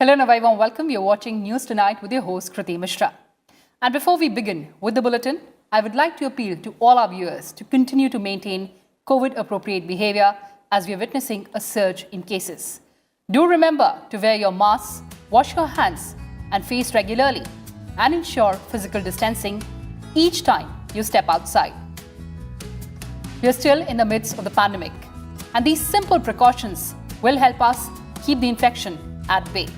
Hello and a very warm welcome. You're watching News Tonight with your host Kriti Mishra. And before we begin with the bulletin, I would like to appeal to all our viewers to continue to maintain COVID-appropriate behavior as we are witnessing a surge in cases. Do remember to wear your masks, wash your hands and face regularly, and ensure physical distancing each time you step outside. We are still in the midst of the pandemic, and these simple precautions will help us keep the infection at bay.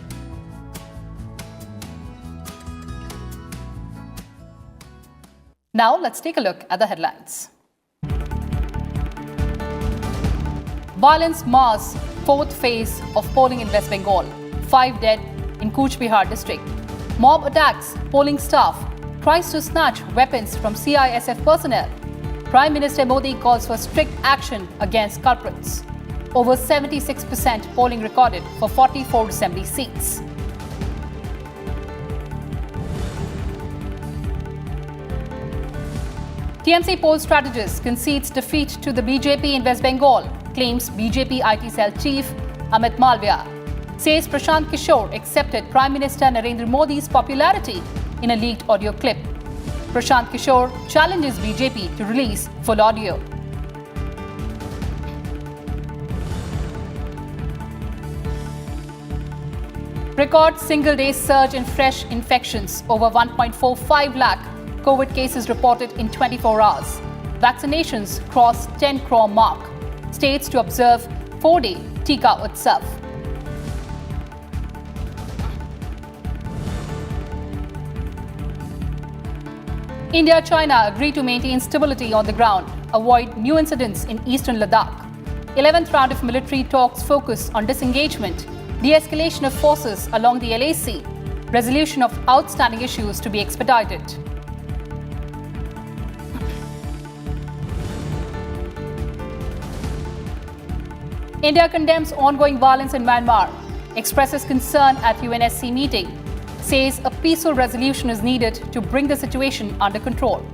Now let's take a look at the headlines. Violence mars fourth phase of polling in West Bengal. 5 dead in Cooch Behar district. Mob attacks polling staff. Tries to snatch weapons from CISF personnel. Prime Minister Modi calls for strict action against culprits. Over 76% polling recorded for 44 assembly seats. TMC poll strategist concedes defeat to the BJP in West Bengal, claims BJP IT cell chief Amit Malviya. Says Prashant Kishore accepted Prime Minister Narendra Modi's popularity in a leaked audio clip. Prashant Kishore challenges BJP to release full audio. Record single-day surge in fresh infections. Over 1.45 lakh COVID cases reported in 24 hours. Vaccinations crossed 10 crore mark. States to observe 4-day Tika Utsav. India-China agree to maintain stability on the ground, avoid new incidents in eastern Ladakh. 11th round of military talks focus on disengagement, de-escalation of forces along the LAC, resolution of outstanding issues to be expedited. India condemns ongoing violence in Myanmar, expresses concern at UNSC meeting, says a peaceful resolution is needed to bring the situation under control,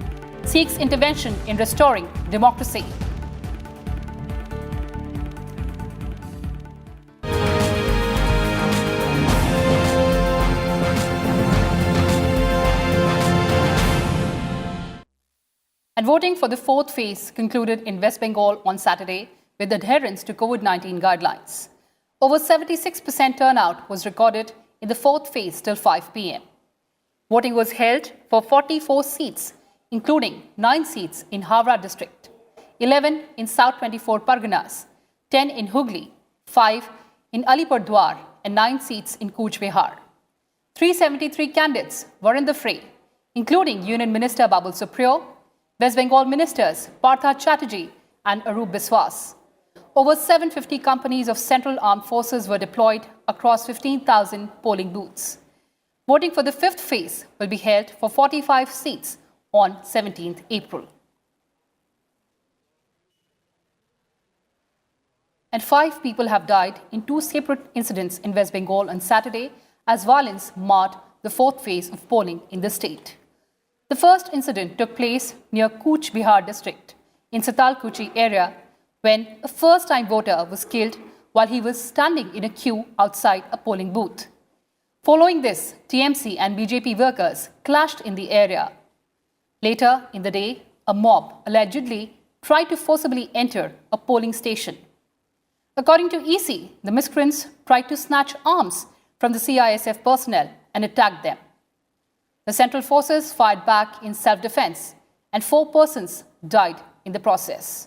seeks intervention in restoring democracy. And voting for the fourth phase concluded in West Bengal on Saturday with adherence to COVID-19 guidelines. Over 76% turnout was recorded in the fourth phase till 5 p.m. Voting was held for 44 seats, including 9 seats in Howrah district, 11 in South 24 Parganas, 10 in Hooghly, 5 in Alipurdwar, and 9 seats in Cooch Behar. 373 candidates were in the fray, including Union Minister Babul Supriyo, West Bengal Ministers Partha Chatterjee and Arup Biswas. Over 750 companies of Central Armed Forces were deployed across 15,000 polling booths. Voting for the fifth phase will be held for 45 seats on 17th April. And 5 people have died in 2 separate incidents in West Bengal on Saturday as violence marred the fourth phase of polling in the state. The first incident took place near Cooch Behar district in Sitalkuchi area when a first-time voter was killed while he was standing in a queue outside a polling booth. Following this, TMC and BJP workers clashed in the area. Later in the day, a mob allegedly tried to forcibly enter a polling station. According to EC, the miscreants tried to snatch arms from the CISF personnel and attacked them. The Central Forces fired back in self-defense, and 4 persons died in the process.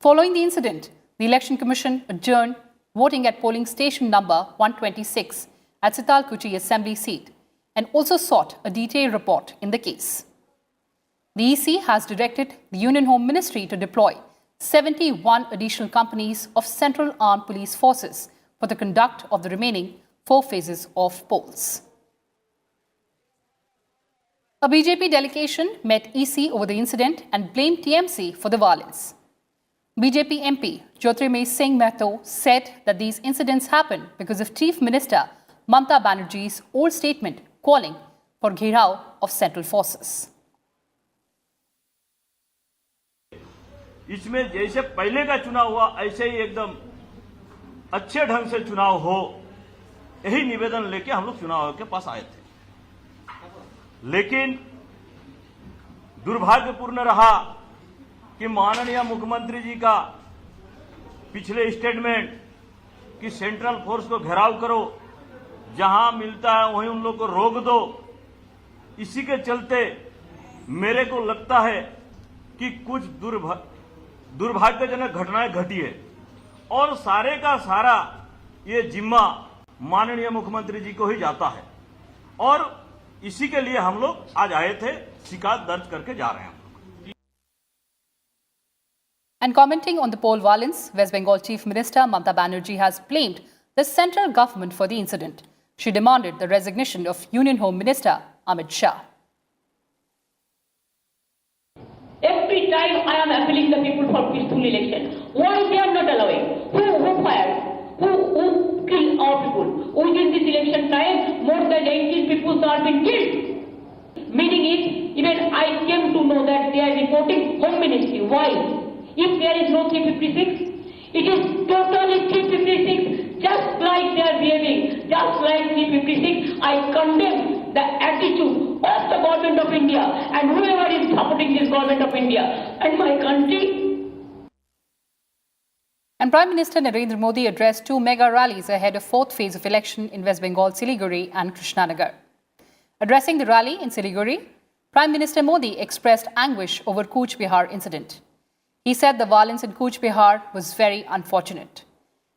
Following the incident, the Election Commission adjourned voting at polling station number 126 at Sitalkuchi Assembly seat and also sought a detailed report in the case. The EC has directed the Union Home Ministry to deploy 71 additional companies of Central Armed Police Forces for the conduct of the remaining 4 phases of polls. A BJP delegation met EC over the incident and blamed TMC for the violence. BJP MP Jyotirmay Singh Mehto said that these incidents happened because of Chief Minister Mamata Banerjee's old statement calling for gherav of central forces. इसमें जैसे पहले का चुनाव हुआ ऐसे ही एकदम अच्छे ढंग से चुनाव हो यही निवेदन लेके हम लोग चुनाव आयोग के पास आए थे। लेकिन दुर्भाग्यपूर्ण रहा कि माननीय मुख्यमंत्री जी का पिछले स्टेटमेंट कि सेंट्रल फोर्स को घेराव करो, जहां मिलता है वहीं उन लोग को रोक दो, इसी के चलते मेरे को लगता है कि कुछ दुर्भाग्यजनक घटनाएं घटी है और सारे का सारा ये जिम्मा माननीय मुख्यमंत्री जी को ही जाता है और इसी के लिए हम लोग आज आए थे, शिकायत दर्ज करके जा रहे हैं। And commenting on the poll violence, West Bengal Chief Minister Mamata Banerjee has blamed the central government for the incident. She demanded the resignation of Union Home Minister Amit Shah. Every time I am appealing the people for peaceful election. Why they are not allowing? Who fired? Who killed our people? Within this election time, more than 18 people are being killed. Meaning is, even I came to know that they are reporting Home Ministry. Why? If there is no 356, it is totally 356, just like they are behaving, just like 356. I condemn the attitude of the government of India and whoever is supporting this government of India and my country. And Prime Minister Narendra Modi addressed two mega rallies ahead of fourth phase of election in West Bengal, Siliguri and Krishnanagar. Addressing the rally in Siliguri, Prime Minister Modi expressed anguish over Cooch Behar incident. He said the violence in Cooch Behar was very unfortunate.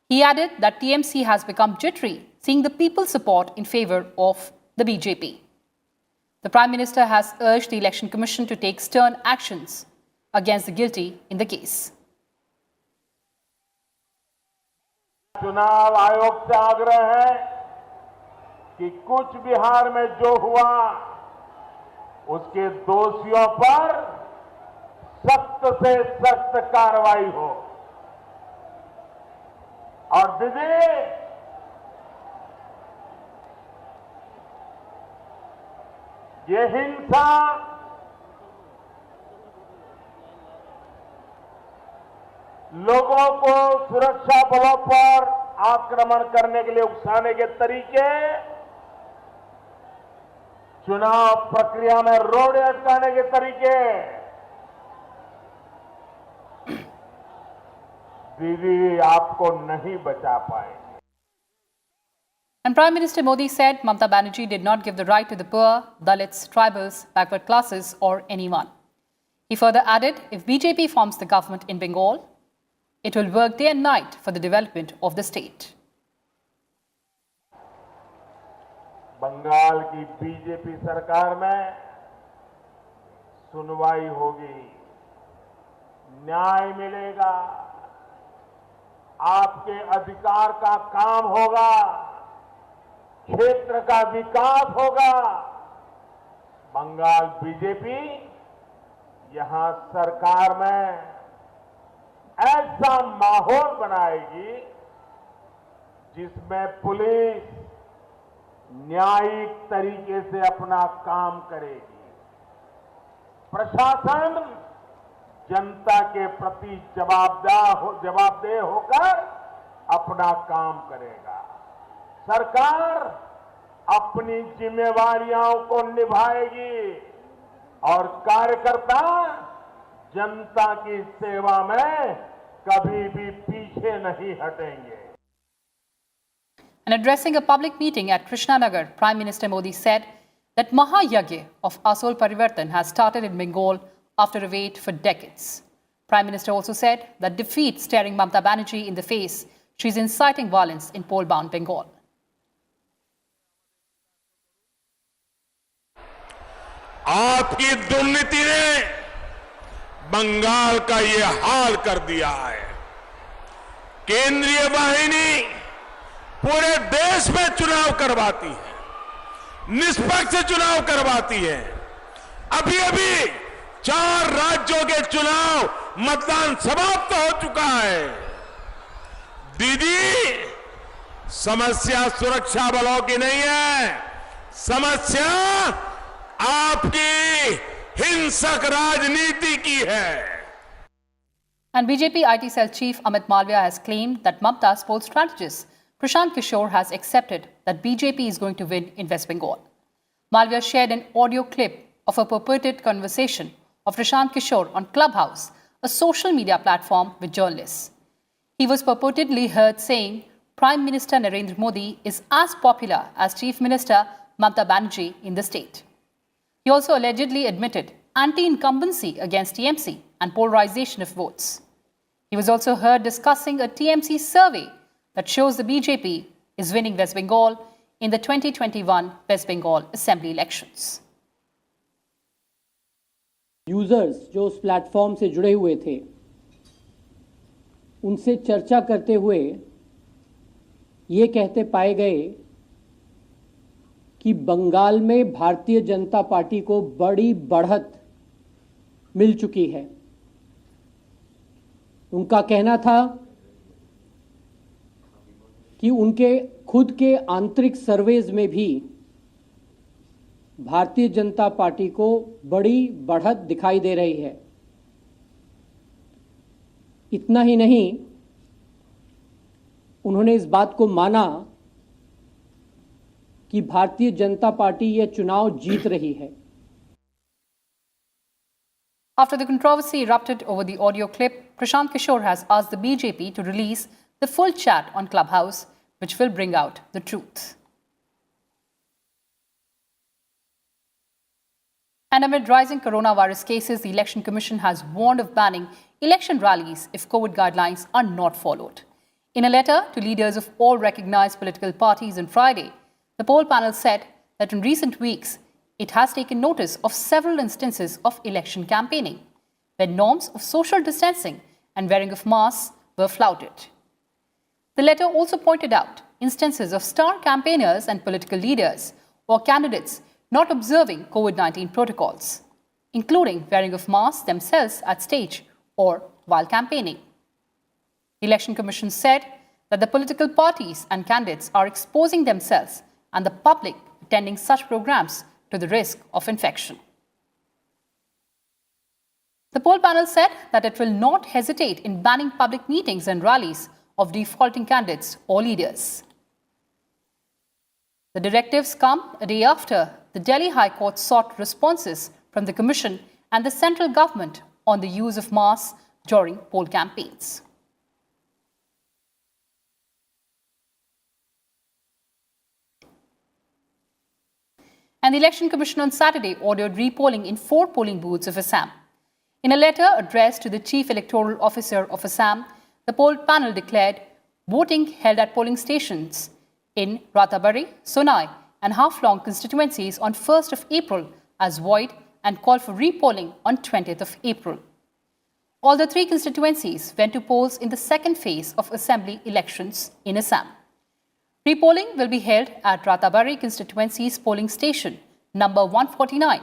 He added that TMC has become jittery, seeing the people's support in favour of the BJP. The Prime Minister has urged the Election Commission to take stern actions against the guilty in the case. चुनाव आयोग से आग्रह है कि कूच बिहार में जो हुआ उसके दोषियों पर सख्त से सख्त कार्रवाई हो और दीदी ये हिंसा लोगों को सुरक्षा बलों पर आक्रमण करने के लिए उकसाने के तरीके, चुनाव प्रक्रिया में रोड़े अटकाने के तरीके, दीदी आपको नहीं बचा पाएंगे. And Prime Minister Modi said Mamata Banerjee did not give the right to the poor, Dalits, tribals, backward classes or anyone. He further added, if BJP forms the government in Bengal, it will work day and night for the development of the state. Bengal की BJP सरकार में सुनवाई होगी, न्याय मिलेगा, आपके अधिकार का काम होगा, क्षेत्र का विकास होगा. बंगाल बीजेपी यहां सरकार में ऐसा माहौल बनाएगी जिसमें पुलिस न्यायिक तरीके से अपना काम करेगी, प्रशासन जनता के प्रति जवाबदेह होकर अपना काम करेगा, सरकार अपनी जिम्मेवारियों को निभाएगी और कार्यकर्ता जनता की सेवा में कभी भी पीछे नहीं हटेंगे. And addressing a public meeting at Krishnanagar, Prime Minister Modi said that Mahayagya of Asol Parivartan has started in Bengal after a wait for decades. Prime Minister also said that defeat staring Mamata Banerjee in the face, she is inciting violence in poll-bound Bengal. आपकी दुर्नीति ने बंगाल का ये हाल कर दिया है. केंद्रीय वाहिनी पूरे देश में चुनाव करवाती है, निष्पक्ष चुनाव करवाती है. अभी 4 राज्यों के चुनाव मतदान समाप्त हो चुका है. दीदी, समस्या सुरक्षा बलों की नहीं है, समस्या आपकी हिंसक राजनीति की है. And BJP IT cell chief Amit Malviya has claimed that Mamata's poll strategists Prashant Kishore has accepted that BJP is going to win in West Bengal. Malviya shared an audio clip of a purported conversation of Prashant Kishore on Clubhouse, a social media platform, with journalists. He was purportedly heard saying Prime Minister Narendra Modi is as popular as Chief Minister Mamata Banerjee in the state. He also allegedly admitted anti-incumbency against TMC and polarization of votes. He was also heard discussing a TMC survey that shows the BJP is winning West Bengal in the 2021 West Bengal Assembly elections. Users जो उस platform से जुड़े हुए थे उनसे चर्चा करते हुए ये कहते पाए गए कि बंगाल में भारतीय जनता पार्टी को बड़ी बढ़त मिल चुकी है। उनका कहना था कि उनके खुद के आंतरिक सर्वेज में भी भारतीय जनता पार्टी को बड़ी बढ़त दिखाई दे रही है। इतना ही नहीं, उन्होंने इस बात को माना कि भारतीय जनता पार्टी यह चुनाव जीत रही है। After the controversy erupted over the audio clip, Prashant Kishore has asked the BJP to release the full chat on Clubhouse, which will bring out the truth. And amid rising coronavirus cases, the Election Commission has warned of banning election rallies if COVID guidelines are not followed. In a letter to leaders of all recognized political parties on Friday, the poll panel said that in recent weeks, it has taken notice of several instances of election campaigning, where norms of social distancing and wearing of masks were flouted. The letter also pointed out instances of star campaigners and political leaders or candidates not observing COVID-19 protocols, including wearing of masks themselves at stage or while campaigning. The Election Commission said that the political parties and candidates are exposing themselves and the public attending such programs to the risk of infection. The poll panel said that it will not hesitate in banning public meetings and rallies of defaulting candidates or leaders. The directives come a day after the Delhi High Court sought responses from the Commission and the central government on the use of masks during poll campaigns. And the Election Commission on Saturday ordered repolling in 4 polling booths of Assam. In a letter addressed to the Chief Electoral Officer of Assam, the poll panel declared voting held at polling stations in Rathabari, Sonai and Haflong constituencies on 1st of April as void and called for repolling on 20th of April. All the 3 constituencies went to polls in the second phase of assembly elections in Assam. Repolling will be held at Rathabari constituency's polling station number 149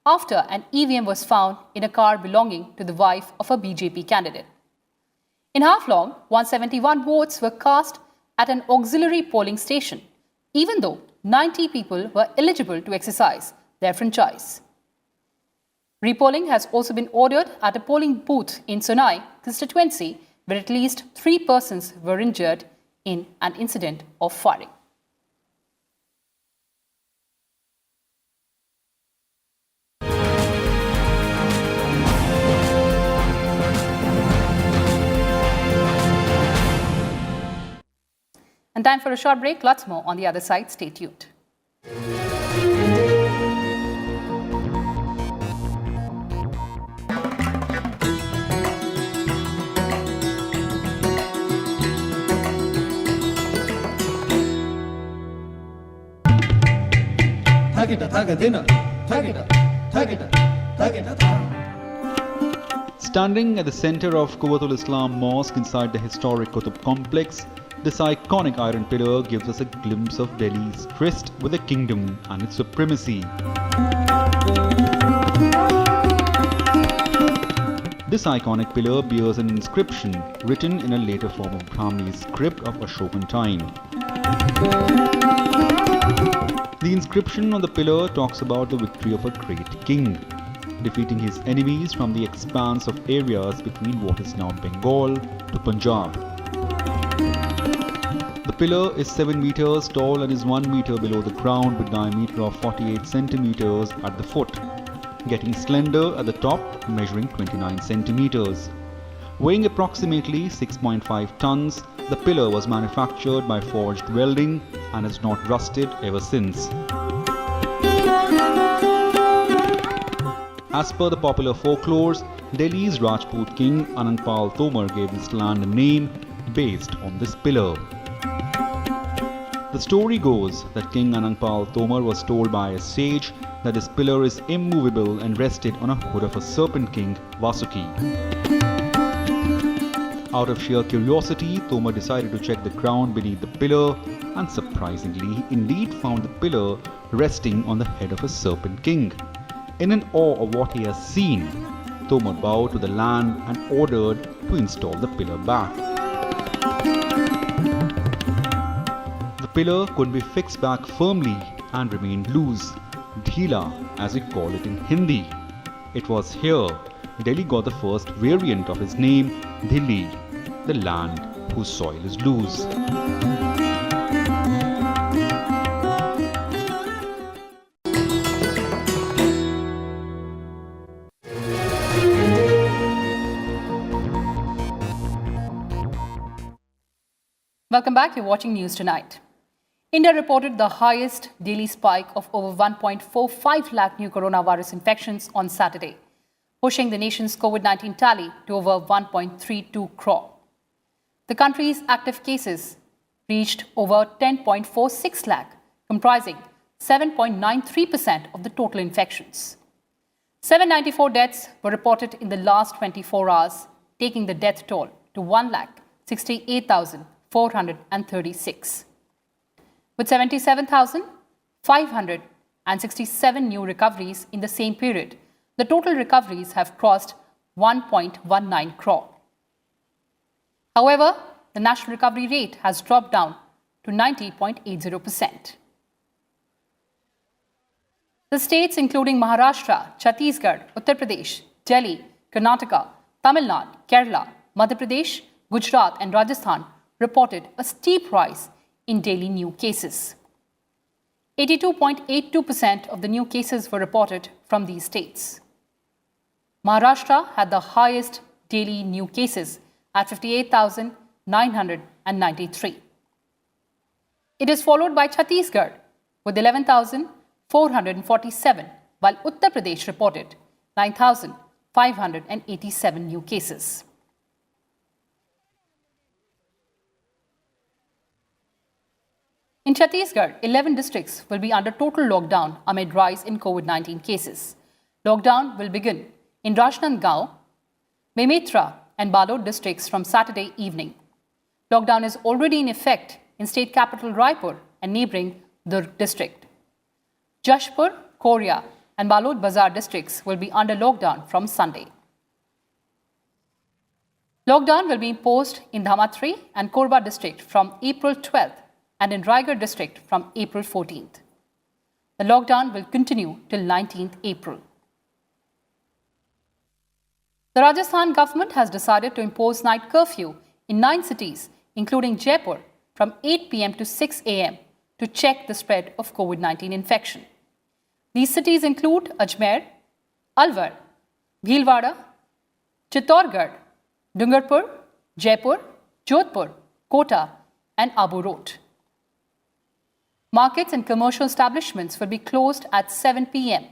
after an EVM was found in a car belonging to the wife of a BJP candidate. In Haflong, 171 votes were cast at an auxiliary polling station, even though 90 people were eligible to exercise their franchise. Repolling has also been ordered at a polling booth in Sonai constituency, where at least 3 persons were injured in an incident of firing. And time for a short break. Lots more on the other side. Stay tuned. Standing at the center of Quwwatul Islam Mosque inside the historic Qutub complex, this iconic iron pillar gives us a glimpse of Delhi's tryst with the kingdom and its supremacy. This iconic pillar bears an inscription written in a later form of Brahmi script of Ashokan time. The inscription on the pillar talks about the victory of a great king, defeating his enemies from the expanse of areas between what is now Bengal to Punjab. The pillar is 7 meters tall and is 1 meter below the ground with diameter of 48 centimeters at the foot, getting slender at the top, measuring 29 centimeters. Weighing approximately 6.5 tons, the pillar was manufactured by forged welding and has not rusted ever since. As per the popular folklores, Delhi's Rajput king Anandpal Tomar gave this land a name based on this pillar. The story goes that King Anandpal Tomar was told by a sage that his pillar is immovable and rested on a hood of a serpent king, Vasuki. Out of sheer curiosity, Tomar decided to check the ground beneath the pillar and surprisingly he indeed found the pillar resting on the head of a serpent king. In an awe of what he has seen, Tomar bowed to the land and ordered to install the pillar back. The pillar could be fixed back firmly and remained loose, dhila as we call it in Hindi. It was here Delhi got the first variant of his name, Dilli, the land whose soil is loose. Welcome back. You're watching News Tonight. India reported the highest daily spike of over 1.45 lakh new coronavirus infections on Saturday, pushing the nation's COVID-19 tally to over 1.32 crore. The country's active cases reached over 10.46 lakh, comprising 7.93% of the total infections. 794 deaths were reported in the last 24 hours, taking the death toll to 1,68,436. With 77,567 new recoveries in the same period, the total recoveries have crossed 1.19 crore. However, the national recovery rate has dropped down to 90.80%. The states including Maharashtra, Chhattisgarh, Uttar Pradesh, Delhi, Karnataka, Tamil Nadu, Kerala, Madhya Pradesh, Gujarat and Rajasthan reported a steep rise in daily new cases. 82.82% of the new cases were reported from these states. Maharashtra had the highest daily new cases at 58,993. It is followed by Chhattisgarh with 11,447, while Uttar Pradesh reported 9,587 new cases. In Chhattisgarh, 11 districts will be under total lockdown amid rise in COVID-19 cases. Lockdown will begin in Rajnandgaon, Bemetra and Balod districts from Saturday evening. Lockdown is already in effect in state capital Raipur and neighbouring Durg district. Jashpur, Korea and Balod Bazar districts will be under lockdown from Sunday. Lockdown will be imposed in Dhamatri and Korba district from April 12th and in Raigarh district from April 14th. The lockdown will continue till 19th April. The Rajasthan government has decided to impose night curfew in 9 cities, including Jaipur, from 8 p.m. to 6 a.m. to check the spread of COVID-19 infection. These cities include Ajmer, Alwar, Bhilwara, Chittorgarh, Dungarpur, Jaipur, Jodhpur, Kota and Abu Road. Markets and commercial establishments will be closed at 7 p.m.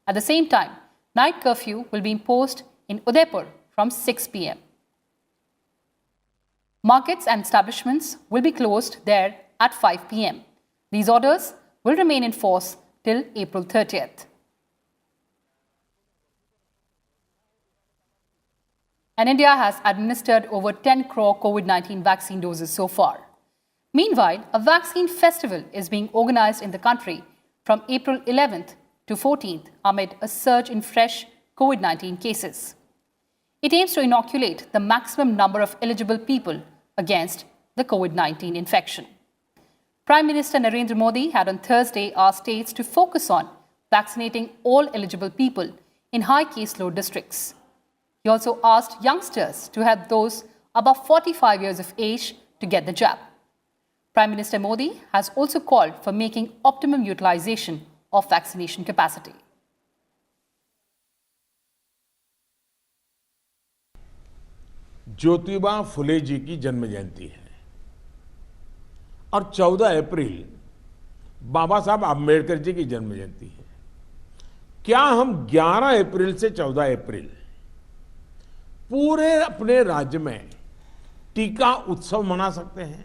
At the same time, night curfew will be imposed in Udaipur from 6 p.m. Markets and establishments will be closed there at 5 p.m. These orders will remain in force till April 30th. And India has administered over 10 crore COVID-19 vaccine doses so far. Meanwhile, a vaccine festival is being organized in the country from April 11th to 14th amid a surge in fresh COVID-19 cases. It aims to inoculate the maximum number of eligible people against the COVID-19 infection. Prime Minister Narendra Modi had on Thursday asked states to focus on vaccinating all eligible people in high caseload districts. He also asked youngsters to help those above 45 years of age to get the jab. Prime Minister Modi has also called for making optimum utilization of vaccination capacity. Jyotiba Phule जी की जन्म जयंती है और 14 अप्रैल बाबा साहब आम्बेडकर जी की जन्म जयंती है। क्या हम 11 अप्रैल से 14 अप्रैल पूरे अपने राज्य में टीका उत्सव मना सकते हैं?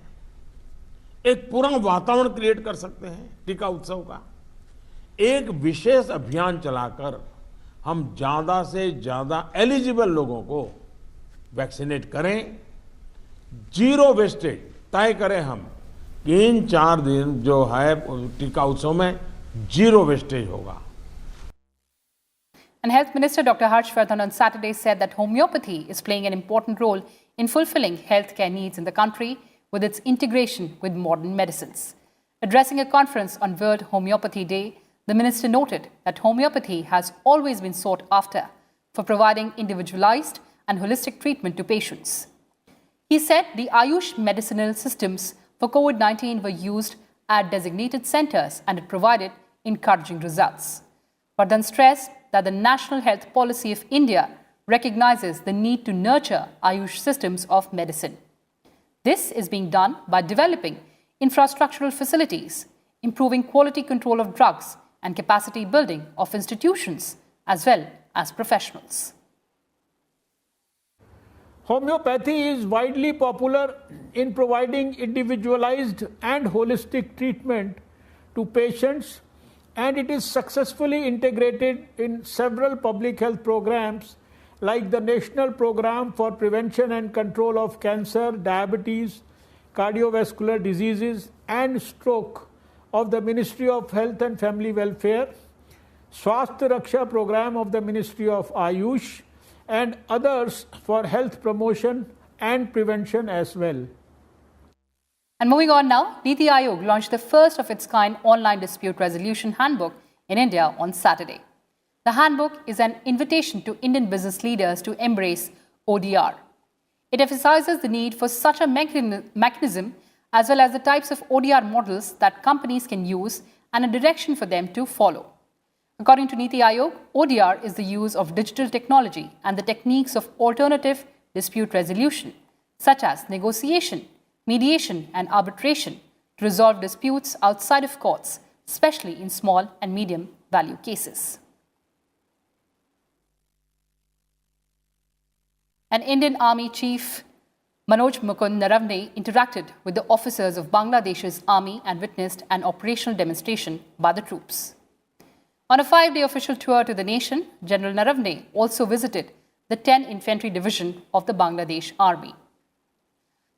एक पूरा वातावरण क्रिएट कर सकते हैं टीका उत्सव का। एक विशेष अभियान चलाकर हम ज्यादा से ज्यादा एलिजिबल लोगों को वैक्सीनेट करें, जीरो वेस्टेज तय करें हम कि इन 4 दिन जो है टीका उत्सव में जीरो वेस्टेज होगा। And Health Minister Dr. Harshvardhan on Saturday said that homeopathy is playing an important role in fulfilling healthcare needs in the country with its integration with modern medicines. Addressing a conference on World Homeopathy Day, the minister noted that homeopathy has always been sought after for providing individualized and holistic treatment to patients. He said the Ayush medicinal systems for COVID-19 were used at designated centers and it provided encouraging results. Vardhan stressed that the National Health Policy of India recognizes the need to nurture Ayush systems of medicine. This is being done by developing infrastructural facilities, improving quality control of drugs, and capacity building of institutions as well as professionals. Homeopathy is widely popular in providing individualized and holistic treatment to patients, and it is successfully integrated in several public health programs like the National Program for Prevention and Control of Cancer, Diabetes, Cardiovascular Diseases and Stroke of the Ministry of Health and Family Welfare, Swasthya Raksha Program of the Ministry of Ayush, and others for health promotion and prevention as well. And moving on now, DTIO launched the first of its kind online dispute resolution handbook in India on Saturday. The handbook is an invitation to Indian business leaders to embrace ODR. It emphasizes the need for such a mechanism as well as the types of ODR models that companies can use and a direction for them to follow. According to Niti Aayog, ODR is the use of digital technology and the techniques of alternative dispute resolution, such as negotiation, mediation, and arbitration, to resolve disputes outside of courts, especially in small and medium value cases. An Indian Army Chief Manoj Mukund Naravne interacted with the officers of Bangladesh's army and witnessed an operational demonstration by the troops. On a 5-day official tour to the nation, General Naravne also visited the 10th Infantry Division of the Bangladesh Army.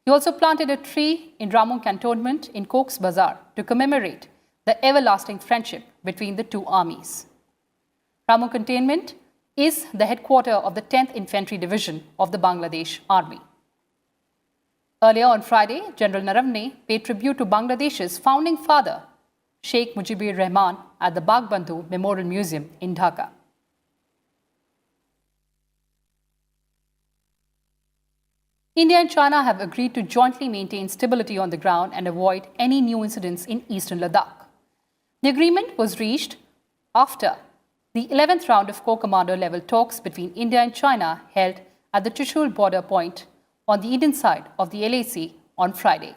He also planted a tree in Ramon Cantonment in Cox's Bazar to commemorate the everlasting friendship between the two armies. Ramon Cantonment is the headquarters of the 10th Infantry Division of the Bangladesh Army. Earlier on Friday, General Naravne paid tribute to Bangladesh's founding father, Sheikh Mujibur Rahman, at the Bagbandhu Memorial Museum in Dhaka. India and China have agreed to jointly maintain stability on the ground and avoid any new incidents in eastern Ladakh. The agreement was reached after the 11th round of co-commander level talks between India and China held at the Trishul border point on the Indian side of the LAC on Friday.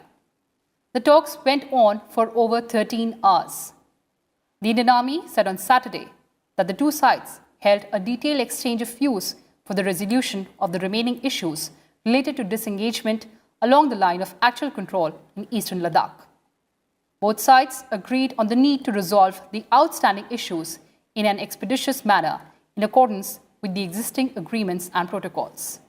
The talks went on for over 13 hours. The Indian Army said on Saturday that the two sides held a detailed exchange of views for the resolution of the remaining issues related to disengagement along the line of actual control in eastern Ladakh. Both sides agreed on the need to resolve the outstanding issues in an expeditious manner in accordance with the existing agreements and protocols.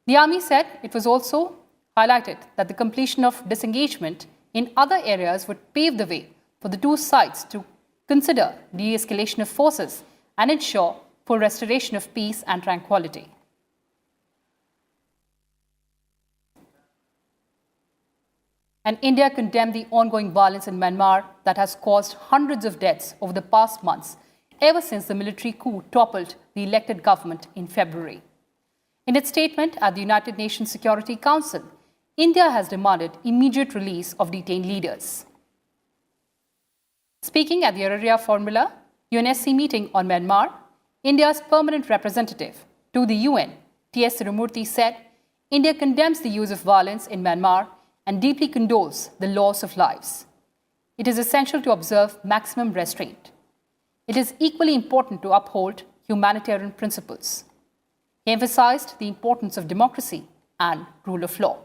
The Army said it was also highlighted that the completion of disengagement in other areas would pave the way for the two sides to consider de-escalation of forces and ensure full restoration of peace and tranquility. And India condemned the ongoing violence in Myanmar that has caused hundreds of deaths over the past months, ever since the military coup toppled the elected government in February. In its statement at the United Nations Security Council, India has demanded immediate release of detained leaders. Speaking at the Araria Formula UNSC meeting on Myanmar, India's permanent representative to the UN, T.S. Tirumurthy, said India condemns the use of violence in Myanmar and deeply condoles the loss of lives. It is essential to observe maximum restraint. It is equally important to uphold humanitarian principles. He emphasized the importance of democracy and rule of law.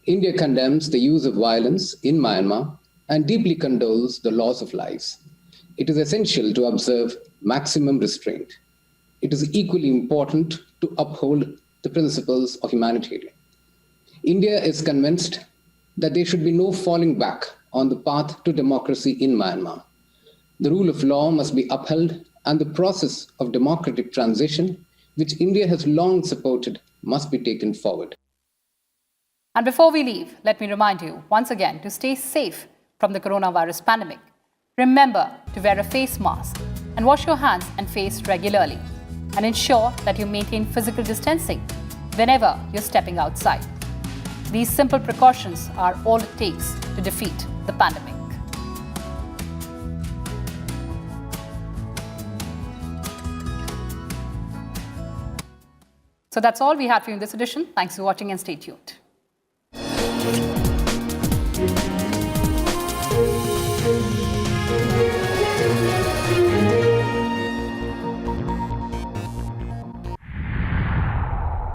India condemns the use of violence in Myanmar and deeply condoles the loss of lives. It is essential to observe maximum restraint. It is equally important to uphold the principles of humanitarian. India is convinced that there should be no falling back on the path to democracy in Myanmar. The rule of law must be upheld, and the process of democratic transition, which India has long supported, must be taken forward. And before we leave, let me remind you once again to stay safe from the coronavirus pandemic. Remember to wear a face mask and wash your hands and face regularly, and ensure that you maintain physical distancing whenever you're stepping outside. These simple precautions are all it takes to defeat the pandemic. So that's all we had for you in this edition. Thanks for watching and stay tuned.